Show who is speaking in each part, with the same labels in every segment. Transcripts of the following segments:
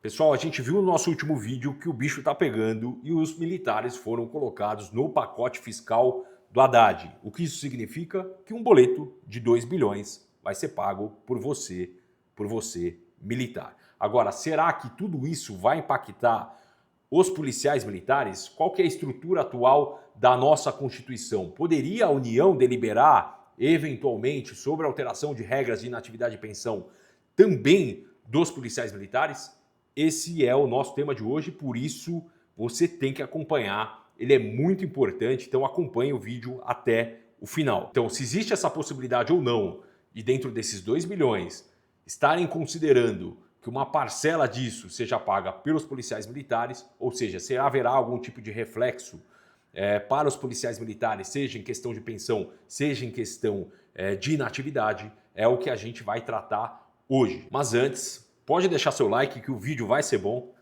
Speaker 1: Pessoal, a gente viu no nosso último vídeo que o bicho tá pegando e os militares foram colocados no pacote fiscal do Haddad. O que isso significa? Que um boleto de 2 bilhões vai ser pago por você, militar. Agora, será que tudo isso vai impactar os policiais militares? Qual que é a estrutura atual da nossa Constituição? Poderia a União deliberar, eventualmente, sobre a alteração de regras de inatividade e pensão também dos policiais militares? Esse é o nosso tema de hoje, por isso você tem que acompanhar, ele é muito importante, então acompanhe o vídeo até o final. Então, se existe essa possibilidade ou não, e dentro desses 2 bilhões, estarem considerando que uma parcela disso seja paga pelos policiais militares, ou seja, se haverá algum tipo de reflexo para os policiais militares, seja em questão de pensão, seja em questão de inatividade, é o que a gente vai tratar hoje. Mas antes, pode deixar seu like que o vídeo vai ser bom,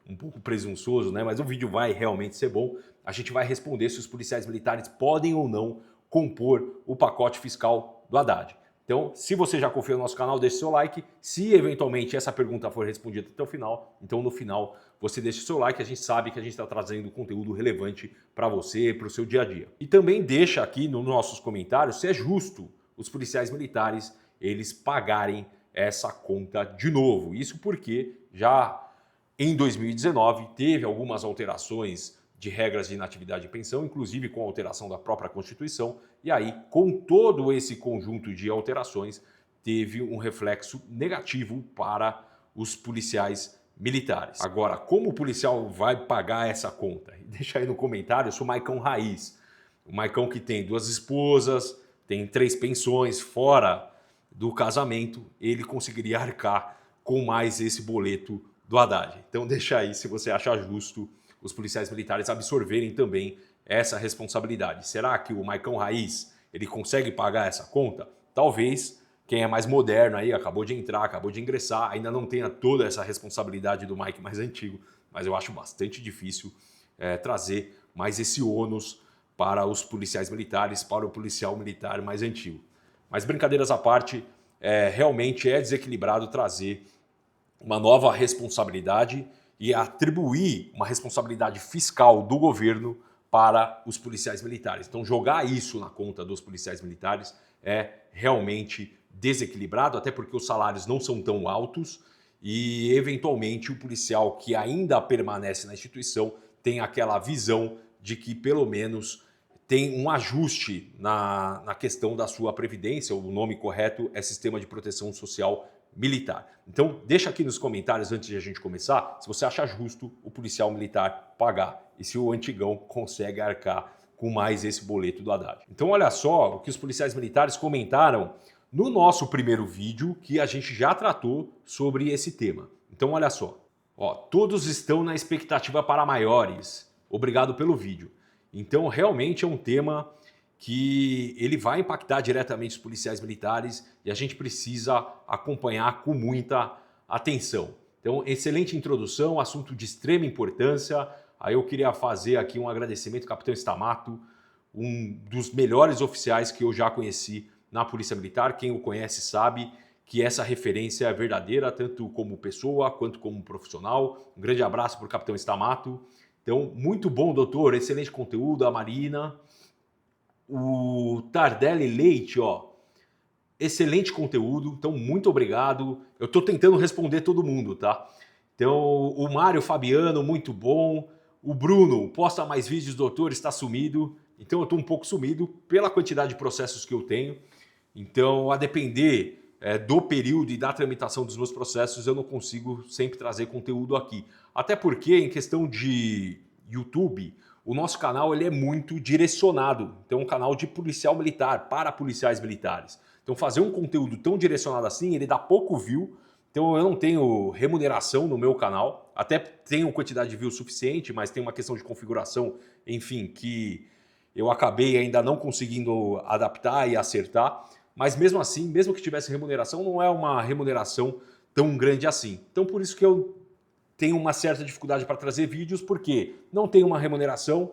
Speaker 1: um pouco presunçoso, né? Mas o vídeo vai realmente ser bom. A gente vai responder se os policiais militares podem ou não compor o pacote fiscal do Haddad. Então, se você já confia no nosso canal, deixe seu like. Se eventualmente essa pergunta for respondida até o final, então no final você deixa o seu like. A gente sabe que a gente está trazendo conteúdo relevante para você, para o seu dia a dia. E também deixa aqui nos nossos comentários se é justo os policiais militares eles pagarem essa conta de novo. Isso porque já em 2019 teve algumas alterações de regras de inatividade e pensão, inclusive com a alteração da própria Constituição, e aí, com todo esse conjunto de alterações, teve um reflexo negativo para os policiais militares. Agora, como o policial vai pagar essa conta? Deixa aí no comentário, eu sou o Maicão Raiz. O Maicão que tem 2 esposas, tem 3 pensões, fora do casamento, ele conseguiria arcar com mais esse boleto do Haddad. Então deixa aí se você acha justo os policiais militares absorverem também essa responsabilidade. Será que o Maicão Raiz ele consegue pagar essa conta? Talvez quem é mais moderno aí, acabou de entrar, acabou de ingressar, ainda não tenha toda essa responsabilidade do Mike mais antigo, mas eu acho bastante difícil trazer mais esse ônus para os policiais militares, para o policial militar mais antigo. Mas brincadeiras à parte, realmente é desequilibrado trazer uma nova responsabilidade e atribuir uma responsabilidade fiscal do governo para os policiais militares. Então jogar isso na conta dos policiais militares é realmente desequilibrado, até porque os salários não são tão altos e eventualmente o policial que ainda permanece na instituição tem aquela visão de que pelo menos tem um ajuste na questão da sua previdência, o nome correto é Sistema de Proteção Social Militar. Então deixa aqui nos comentários antes de a gente começar se você acha justo o policial militar pagar e se o antigão consegue arcar com mais esse boleto do Haddad. Então olha só o que os policiais militares comentaram no nosso primeiro vídeo que a gente já tratou sobre esse tema. Então olha só, ó, todos estão na expectativa para maiores. Obrigado pelo vídeo. Então realmente é um tema que ele vai impactar diretamente os policiais militares e a gente precisa acompanhar com muita atenção. Então, excelente introdução, assunto de extrema importância. Aí eu queria fazer aqui um agradecimento ao Capitão Stamato, um dos melhores oficiais que eu já conheci na Polícia Militar. Quem o conhece sabe que essa referência é verdadeira, tanto como pessoa quanto como profissional. Um grande abraço para o Capitão Stamato. Então, muito bom, doutor, excelente conteúdo, a Marina. O Tardelli Leite, ó, excelente conteúdo, então muito obrigado. Eu tô tentando responder todo mundo, tá? Então, o Mário Fabiano, muito bom. O Bruno, posta mais vídeos, doutor, está sumido. Então eu tô um pouco sumido pela quantidade de processos que eu tenho. Então, a depender do período e da tramitação dos meus processos, eu não consigo sempre trazer conteúdo aqui. Até porque, em questão de YouTube, o nosso canal ele é muito direcionado. Então, é um canal de policial militar, para policiais militares. Então, fazer um conteúdo tão direcionado assim, ele dá pouco view. Então, eu não tenho remuneração no meu canal. Até tenho quantidade de views suficiente, mas tem uma questão de configuração, enfim, que eu acabei ainda não conseguindo adaptar e acertar. Mas mesmo assim, mesmo que tivesse remuneração, não é uma remuneração tão grande assim. Então, por isso que eu tenho uma certa dificuldade para trazer vídeos, porque não tem uma remuneração,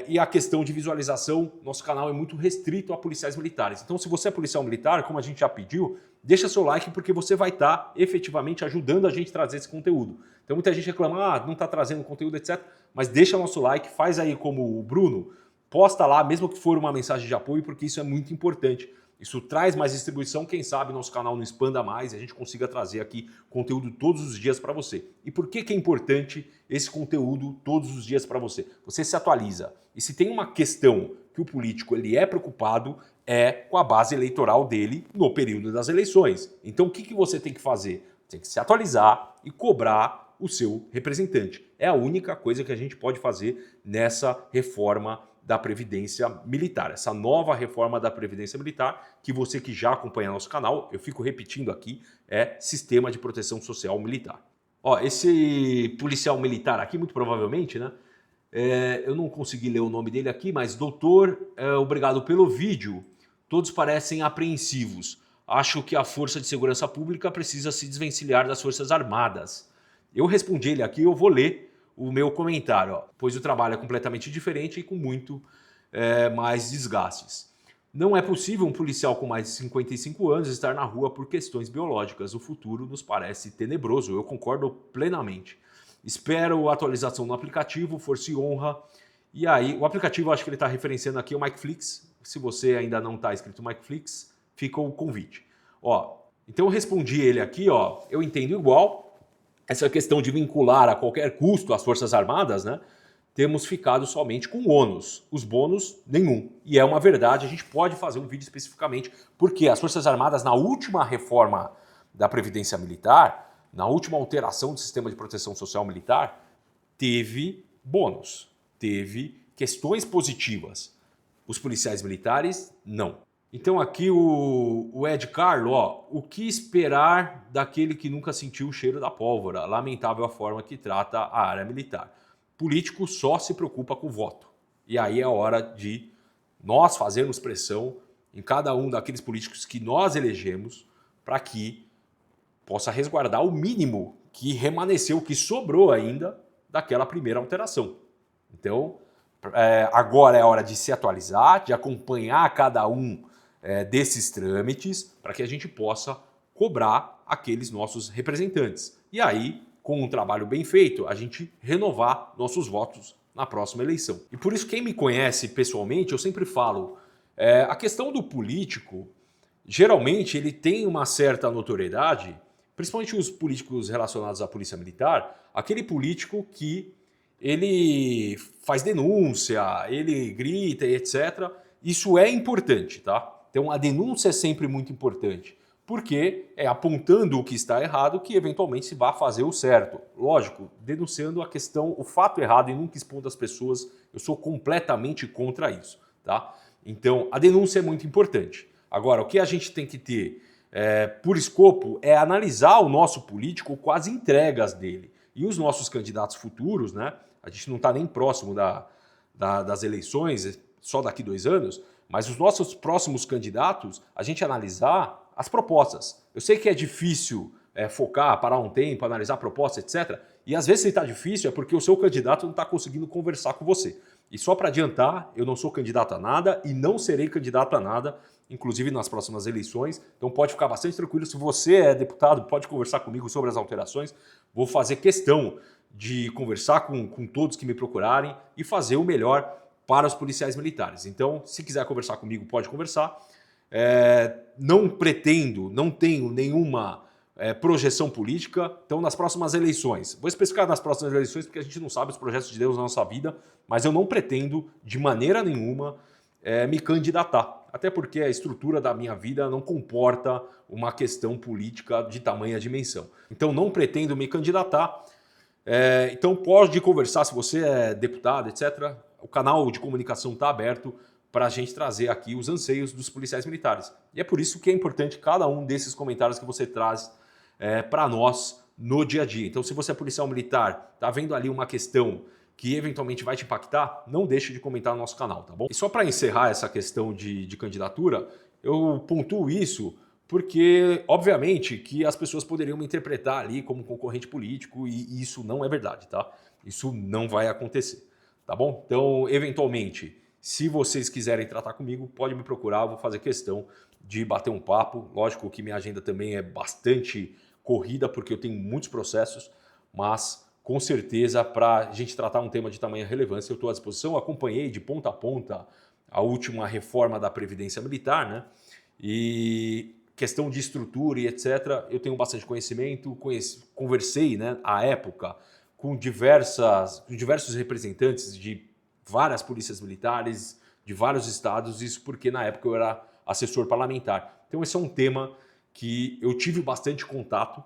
Speaker 1: E a questão de visualização, nosso canal é muito restrito a policiais militares. Então, se você é policial militar, como a gente já pediu, deixa seu like porque você vai estar efetivamente ajudando a gente a trazer esse conteúdo. Então, muita gente reclama, não está trazendo conteúdo, etc. Mas deixa nosso like, faz aí como o Bruno, posta lá, mesmo que for uma mensagem de apoio, porque isso é muito importante. Isso traz mais distribuição, quem sabe nosso canal não expanda mais e a gente consiga trazer aqui conteúdo todos os dias para você. E por que é importante esse conteúdo todos os dias para você? Você se atualiza. E se tem uma questão que o político ele é preocupado, é com a base eleitoral dele no período das eleições. Então o que você tem que fazer? Tem que se atualizar e cobrar o seu representante. É a única coisa que a gente pode fazer nessa reforma da Previdência Militar, essa nova reforma da Previdência Militar, que você que já acompanha nosso canal, eu fico repetindo aqui, é Sistema de Proteção Social Militar. Ó, esse policial militar aqui, muito provavelmente, né? Eu não consegui ler o nome dele aqui, mas doutor, obrigado pelo vídeo. Todos parecem apreensivos. Acho que a Força de Segurança Pública precisa se desvencilhar das Forças Armadas. Eu respondi ele aqui, eu vou ler o meu comentário, ó, pois o trabalho é completamente diferente e com muito mais desgastes. Não é possível um policial com mais de 55 anos estar na rua por questões biológicas. O futuro nos parece tenebroso, eu concordo plenamente. Espero atualização no aplicativo, força e honra. E aí, o aplicativo, acho que ele está referenciando aqui o MikeFlix. Se você ainda não está inscrito no MikeFlix, fica o convite. Ó, então eu respondi ele aqui, ó, eu entendo igual. Essa questão de vincular a qualquer custo as Forças Armadas, né? Temos ficado somente com ônus. Os bônus, nenhum. E é uma verdade, a gente pode fazer um vídeo especificamente, porque as Forças Armadas, na última reforma da Previdência Militar, na última alteração do Sistema de Proteção Social Militar, teve bônus, teve questões positivas. Os policiais militares, não. Então aqui o Ed Carlo, ó, o que esperar daquele que nunca sentiu o cheiro da pólvora? Lamentável a forma que trata a área militar. Político só se preocupa com o voto. E aí é hora de nós fazermos pressão em cada um daqueles políticos que nós elegemos para que possa resguardar o mínimo que remanesceu, que sobrou ainda daquela primeira alteração. Então, agora é hora de se atualizar, de acompanhar cada um desses trâmites para que a gente possa cobrar aqueles nossos representantes. E aí, com um trabalho bem feito, a gente renovar nossos votos na próxima eleição. E por isso, quem me conhece pessoalmente, eu sempre falo, a questão do político, geralmente ele tem uma certa notoriedade, principalmente os políticos relacionados à polícia militar, aquele político que ele faz denúncia, ele grita, etc. Isso é importante, tá? Então a denúncia é sempre muito importante, porque é apontando o que está errado que eventualmente se vai fazer o certo. Lógico, denunciando a questão, o fato errado e nunca expondo as pessoas, eu sou completamente contra isso, tá? Então a denúncia é muito importante. Agora, o que a gente tem que ter por escopo é analisar o nosso político com as entregas dele. E os nossos candidatos futuros, né? A gente não está nem próximo das eleições, só daqui 2 anos, mas os nossos próximos candidatos, a gente analisar as propostas. Eu sei que é difícil focar, parar um tempo, analisar propostas, etc. E às vezes se está difícil é porque o seu candidato não está conseguindo conversar com você. E só para adiantar, eu não sou candidato a nada e não serei candidato a nada, inclusive nas próximas eleições. Então pode ficar bastante tranquilo. Se você é deputado, pode conversar comigo sobre as alterações. Vou fazer questão de conversar com todos que me procurarem e fazer o melhor para os policiais militares. Então, se quiser conversar comigo, pode conversar. Não pretendo, não tenho nenhuma projeção política. Então, nas próximas eleições, vou especificar nas próximas eleições porque a gente não sabe os projetos de Deus na nossa vida, mas eu não pretendo, de maneira nenhuma, me candidatar. Até porque a estrutura da minha vida não comporta uma questão política de tamanha dimensão. Então, não pretendo me candidatar. Então, pode conversar se você é deputado, etc. O canal de comunicação está aberto para a gente trazer aqui os anseios dos policiais militares. E é por isso que é importante cada um desses comentários que você traz para nós no dia a dia. Então, se você é policial militar, está vendo ali uma questão que eventualmente vai te impactar, não deixe de comentar no nosso canal, tá bom? E só para encerrar essa questão de candidatura, eu pontuo isso porque, obviamente, que as pessoas poderiam me interpretar ali como concorrente político e isso não é verdade, tá? Isso não vai acontecer. tá bom? Então, eventualmente, se vocês quiserem tratar comigo, pode me procurar, eu vou fazer questão de bater um papo. Lógico que minha agenda também é bastante corrida, porque eu tenho muitos processos, mas com certeza, para a gente tratar um tema de tamanha relevância, eu estou à disposição. Acompanhei de ponta a ponta a última reforma da Previdência Militar, né? E questão de estrutura e etc., eu tenho bastante conhecimento, conversei, né, à época com diversos representantes de várias polícias militares, de vários estados, isso porque na época eu era assessor parlamentar. Então esse é um tema que eu tive bastante contato,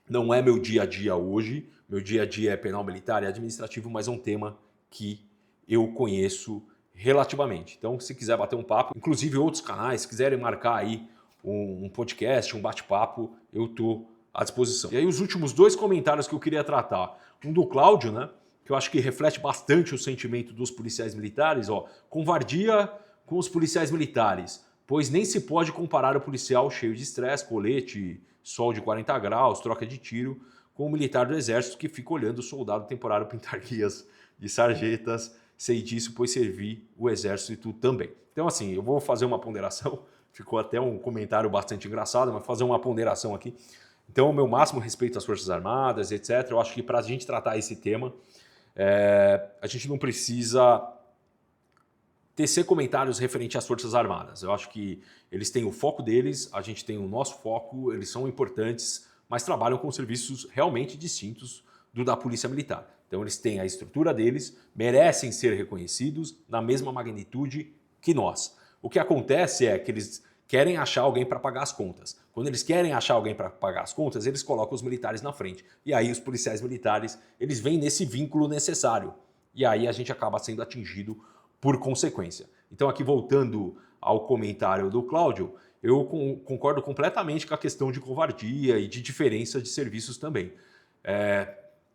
Speaker 1: não é meu dia a dia hoje, meu dia a dia é penal militar e administrativo, mas é um tema que eu conheço relativamente. Então, se quiser bater um papo, inclusive outros canais, se quiserem marcar aí um podcast, um bate-papo, eu estou à disposição. E aí os últimos 2 comentários que eu queria tratar. Um do Cláudio, né, que eu acho que reflete bastante o sentimento dos policiais militares. Ó, covardia com os policiais militares, pois nem se pode comparar o policial cheio de estresse, colete, sol de 40 graus, troca de tiro, com o militar do exército que fica olhando o soldado temporário pintar guias de sarjetas. Sei disso, pois servi o exército também. Então, assim, eu vou fazer uma ponderação. Ficou até um comentário bastante engraçado, mas fazer uma ponderação aqui. Então, o meu máximo respeito às Forças Armadas, etc. Eu acho que para a gente tratar esse tema, a gente não precisa tecer comentários referente às Forças Armadas. Eu acho que eles têm o foco deles, a gente tem o nosso foco, eles são importantes, mas trabalham com serviços realmente distintos do da Polícia Militar. Então eles têm a estrutura deles, merecem ser reconhecidos na mesma magnitude que nós. O que acontece é que eles querem achar alguém para pagar as contas. Quando eles querem achar alguém para pagar as contas, eles colocam os militares na frente. E aí os policiais militares, eles vêm nesse vínculo necessário. E aí a gente acaba sendo atingido por consequência. Então aqui voltando ao comentário do Cláudio, eu concordo completamente com a questão de covardia e de diferença de serviços também.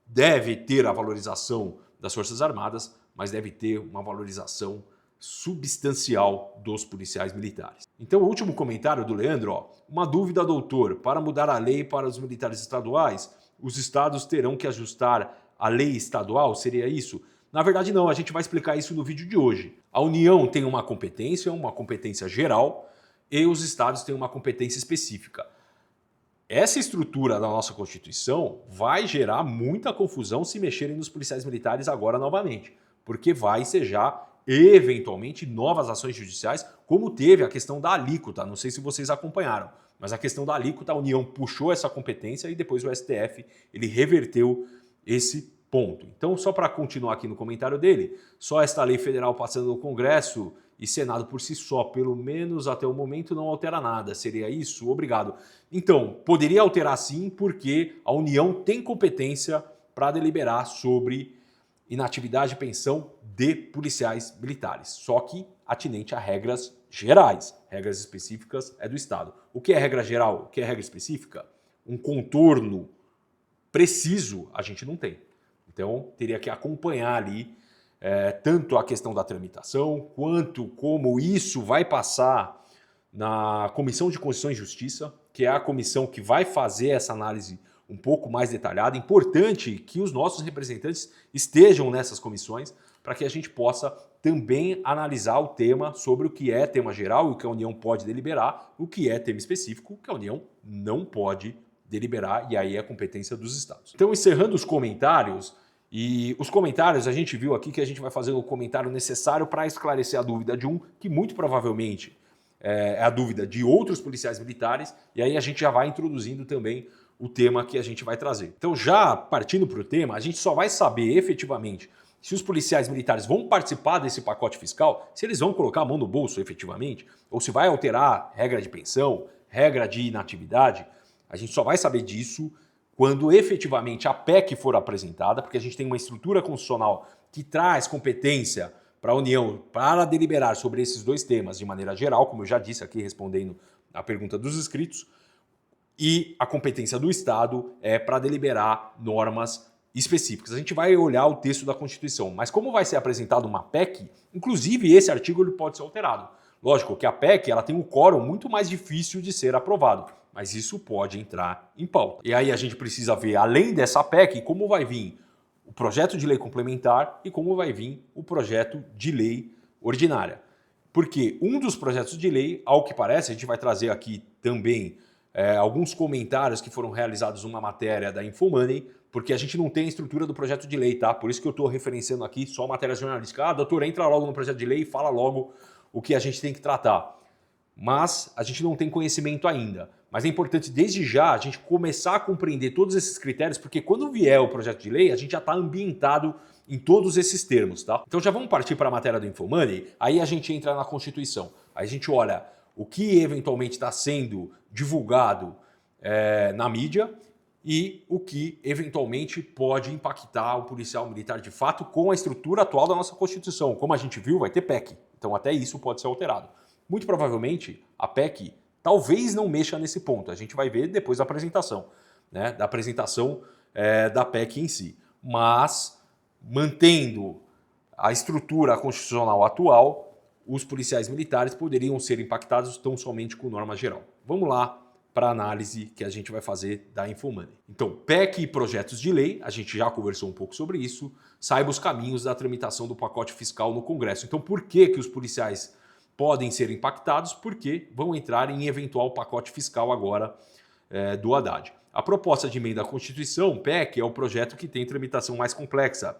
Speaker 1: Deve ter a valorização das Forças Armadas, mas deve ter uma valorização substancial dos policiais militares. Então, o último comentário do Leandro, ó, uma dúvida, doutor, para mudar a lei para os militares estaduais, os estados terão que ajustar a lei estadual? Seria isso? Na verdade, não, a gente vai explicar isso no vídeo de hoje. A União tem uma competência geral, e os estados têm uma competência específica. Essa estrutura da nossa Constituição vai gerar muita confusão se mexerem nos policiais militares agora novamente, porque vai ensejar eventualmente novas ações judiciais, como teve a questão da alíquota. Não sei se vocês acompanharam, mas a questão da alíquota, a União puxou essa competência e depois o STF ele reverteu esse ponto. Então, só para continuar aqui no comentário dele, só esta lei federal passando no Congresso e Senado por si só, pelo menos até o momento, não altera nada. Seria isso? Obrigado. Então, poderia alterar sim, porque a União tem competência para deliberar sobre inatividade e pensão de policiais militares, só que atinente a regras gerais. Regras específicas é do Estado. O que é regra geral? O que é regra específica? Um contorno preciso a gente não tem. Então, teria que acompanhar ali tanto a questão da tramitação, quanto como isso vai passar na Comissão de Constituição e Justiça, que é a comissão que vai fazer essa análise um pouco mais detalhada. Importante que os nossos representantes estejam nessas comissões para que a gente possa também analisar o tema sobre o que é tema geral e o que a União pode deliberar, o que é tema específico, o que a União não pode deliberar, e aí é a competência dos estados. Então, encerrando os comentários, e os comentários a gente viu aqui que a gente vai fazer o comentário necessário para esclarecer a dúvida de um, que muito provavelmente é a dúvida de outros policiais militares, e aí a gente já vai introduzindo também o tema que a gente vai trazer. Então, já partindo para o tema, a gente só vai saber efetivamente se os policiais militares vão participar desse pacote fiscal, se eles vão colocar a mão no bolso efetivamente, ou se vai alterar regra de pensão, regra de inatividade. A gente só vai saber disso quando efetivamente a PEC for apresentada, porque a gente tem uma estrutura constitucional que traz competência para a União para deliberar sobre esses dois temas de maneira geral, como eu já disse aqui respondendo a pergunta dos inscritos, e a competência do Estado é para deliberar normas específicas. A gente vai olhar o texto da Constituição, mas como vai ser apresentada uma PEC, inclusive esse artigo ele pode ser alterado. Lógico que a PEC ela tem um quórum muito mais difícil de ser aprovado, mas isso pode entrar em pauta. E aí a gente precisa ver, além dessa PEC, como vai vir o o projeto de lei complementar e como vai vir o projeto de lei ordinária. Porque um dos projetos de lei, ao que parece, a gente vai trazer aqui também alguns comentários que foram realizados numa matéria da Infomoney, porque a gente não tem a estrutura do projeto de lei, tá? Por isso que eu estou referenciando aqui só matérias jornalísticas. Ah, doutor, entra logo no projeto de lei e fala logo o que a gente tem que tratar. Mas a gente não tem conhecimento ainda. Mas é importante desde já a gente começar a compreender todos esses critérios, porque quando vier o projeto de lei, a gente já está ambientado em todos esses termos, tá? Então já vamos partir para a matéria do Infomoney, aí a gente entra na Constituição. Aí a gente olha o que eventualmente está sendo divulgado na mídia e o que eventualmente pode impactar o policial militar de fato com a estrutura atual da nossa Constituição. Como a gente viu, vai ter PEC, então até isso pode ser alterado. Muito provavelmente a PEC talvez não mexa nesse ponto, a gente vai ver depois da apresentação, né? Da apresentação da PEC em si. Mas, mantendo a estrutura constitucional atual, os policiais militares poderiam ser impactados tão somente com norma geral. Vamos lá para a análise que a gente vai fazer da Infomoney. Então, PEC e projetos de lei, a gente já conversou um pouco sobre isso, saiba os caminhos da tramitação do pacote fiscal no Congresso. Então, por que os policiais podem ser impactados? Porque vão entrar em eventual pacote fiscal agora do Haddad. A proposta de emenda à Constituição, PEC, é o projeto que tem tramitação mais complexa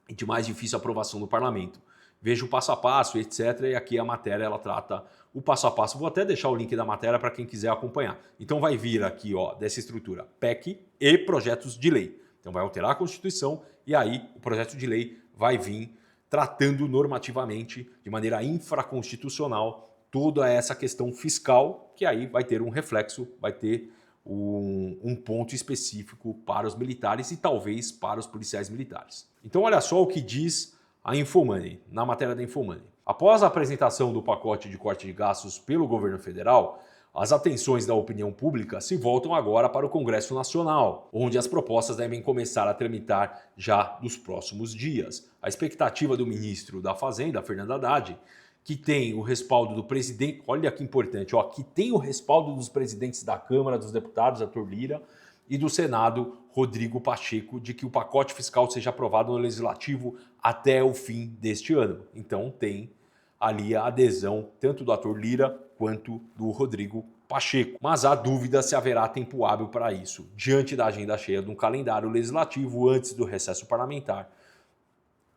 Speaker 1: e de mais difícil aprovação no parlamento. Veja o passo a passo, etc. E aqui a matéria ela trata o passo a passo. Vou até deixar o link da matéria para quem quiser acompanhar. Então vai vir aqui dessa estrutura PEC e projetos de lei. Então vai alterar a Constituição e aí o projeto de lei vai vir tratando normativamente, de maneira infraconstitucional, toda essa questão fiscal, que aí vai ter um reflexo, vai ter um ponto específico para os militares e talvez para os policiais militares. Então olha só o que diz a Infomoney, na matéria da Infomoney. Após a apresentação do pacote de corte de gastos pelo governo federal, as atenções da opinião pública se voltam agora para o Congresso Nacional, onde as propostas devem começar a tramitar já nos próximos dias. A expectativa do ministro da Fazenda, Fernando Haddad, que tem o respaldo do presidente, olha que importante, que tem o respaldo dos presidentes da Câmara, dos deputados, Arthur Lira, e do Senado, Rodrigo Pacheco, de que o pacote fiscal seja aprovado no Legislativo até o fim deste ano. Então tem ali a adesão tanto do Arthur Lira quanto do Rodrigo Pacheco. Mas há dúvida se haverá tempo hábil para isso, diante da agenda cheia de um calendário legislativo antes do recesso parlamentar.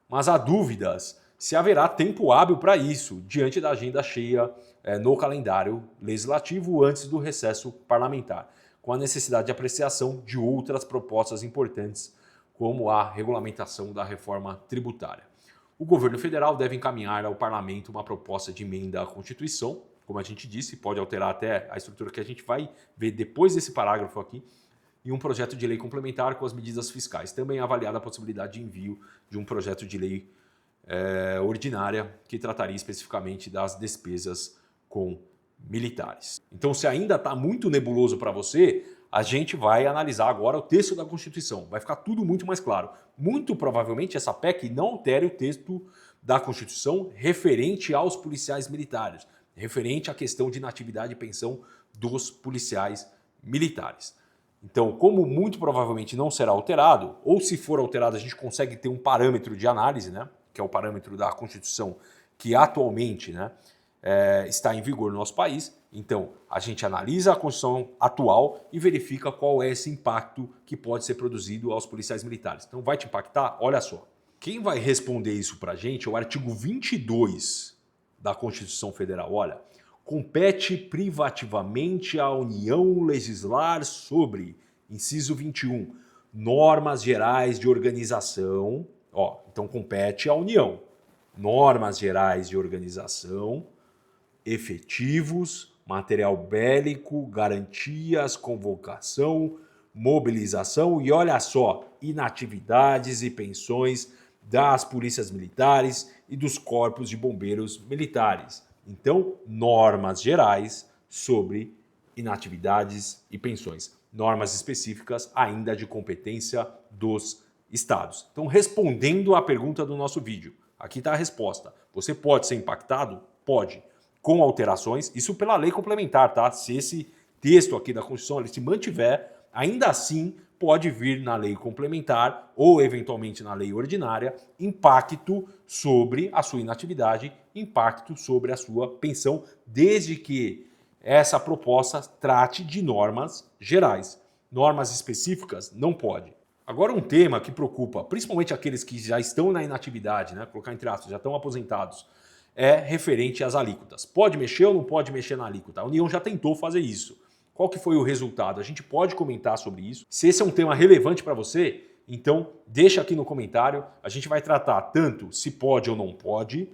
Speaker 1: Mas há dúvidas se haverá tempo hábil para isso, diante da agenda cheia no calendário legislativo antes do recesso parlamentar, com a necessidade de apreciação de outras propostas importantes, como a regulamentação da reforma tributária. O governo federal deve encaminhar ao parlamento uma proposta de emenda à Constituição, como a gente disse, pode alterar até a estrutura que a gente vai ver depois desse parágrafo aqui, e um projeto de lei complementar com as medidas fiscais. Também é avaliada a possibilidade de envio de um projeto de lei ordinária que trataria especificamente das despesas com militares. Então, se ainda está muito nebuloso para você, a gente vai analisar agora o texto da Constituição. Vai ficar tudo muito mais claro. Muito provavelmente essa PEC não altere o texto da Constituição referente aos policiais militares, referente à questão de inatividade e pensão dos policiais militares. Então, como muito provavelmente não será alterado, ou se for alterado a gente consegue ter um parâmetro de análise, né, que é o parâmetro da Constituição que atualmente está em vigor no nosso país. Então, a gente analisa a Constituição atual e verifica qual é esse impacto que pode ser produzido aos policiais militares. Então, vai te impactar? Olha só. Quem vai responder isso para a gente é o artigo 22 da Constituição Federal. Olha, compete privativamente à União legislar sobre, inciso 21, normas gerais de organização. Então, compete à União. Normas gerais de organização, efetivos, material bélico, garantias, convocação, mobilização e, olha só, inatividades e pensões das polícias militares e dos corpos de bombeiros militares. Então, normas gerais sobre inatividades e pensões. Normas específicas ainda de competência dos estados. Então, respondendo à pergunta do nosso vídeo, aqui está a resposta. Você pode ser impactado? Pode. Com alterações, isso pela lei complementar, tá? Se esse texto aqui da Constituição ele se mantiver, ainda assim pode vir na lei complementar ou eventualmente na lei ordinária impacto sobre a sua inatividade, impacto sobre a sua pensão, desde que essa proposta trate de normas gerais. Normas específicas não pode. Agora um tema que preocupa, principalmente aqueles que já estão na inatividade, né, colocar entre aspas, já estão aposentados, é referente às alíquotas. Pode mexer ou não pode mexer na alíquota? A União já tentou fazer isso. Qual que foi o resultado? A gente pode comentar sobre isso. Se esse é um tema relevante para você, então deixa aqui no comentário. A gente vai tratar tanto se pode ou não pode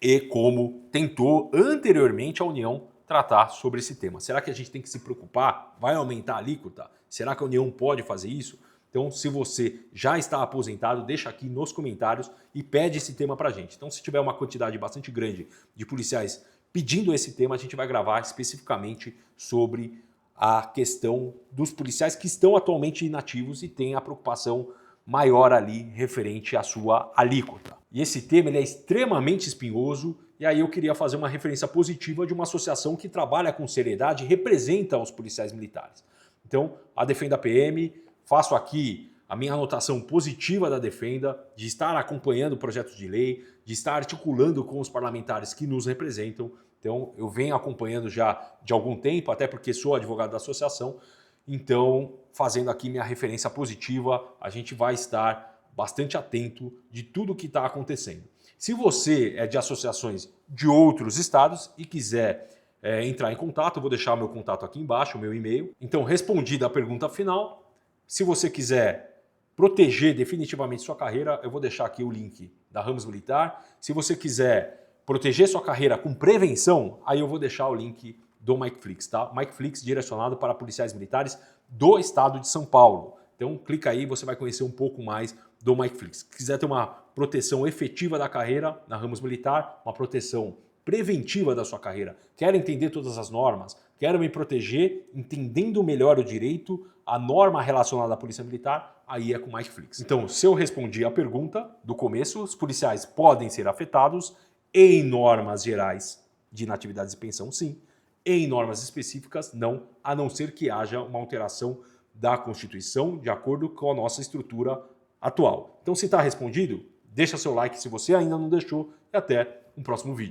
Speaker 1: e como tentou anteriormente a União tratar sobre esse tema. Será que a gente tem que se preocupar? Vai aumentar a alíquota? Será que a União pode fazer isso? Então, se você já está aposentado, deixa aqui nos comentários e pede esse tema para a gente. Então, se tiver uma quantidade bastante grande de policiais pedindo esse tema, a gente vai gravar especificamente sobre a questão dos policiais que estão atualmente inativos e têm a preocupação maior ali referente à sua alíquota. E esse tema ele é extremamente espinhoso e aí eu queria fazer uma referência positiva de uma associação que trabalha com seriedade e representa os policiais militares. Então, a Defenda PM, faço aqui a minha anotação positiva da Defenda, de estar acompanhando projetos de lei, de estar articulando com os parlamentares que nos representam. Então, eu venho acompanhando já de algum tempo, até porque sou advogado da associação. Então, fazendo aqui minha referência positiva, a gente vai estar bastante atento de tudo que está acontecendo. Se você é de associações de outros estados e quiser entrar em contato, eu vou deixar o meu contato aqui embaixo, o meu e-mail. Então, respondida a pergunta final, se você quiser proteger definitivamente sua carreira, eu vou deixar aqui o link da Ramos Militar. Se você quiser proteger sua carreira com prevenção, aí eu vou deixar o link do MikeFlix, tá? MikeFlix direcionado para policiais militares do estado de São Paulo. Então clica aí, você vai conhecer um pouco mais do MikeFlix. Se quiser ter uma proteção efetiva da carreira na Ramos Militar, uma proteção preventiva da sua carreira, quero entender todas as normas, quero me proteger entendendo melhor o direito, a norma relacionada à Polícia Militar, aí é com o MikeFlix. Então, se eu respondi a pergunta do começo, os policiais podem ser afetados em normas gerais de inatividades e pensão, sim. Em normas específicas, não, a não ser que haja uma alteração da Constituição de acordo com a nossa estrutura atual. Então, se está respondido, deixa seu like se você ainda não deixou e até um próximo vídeo.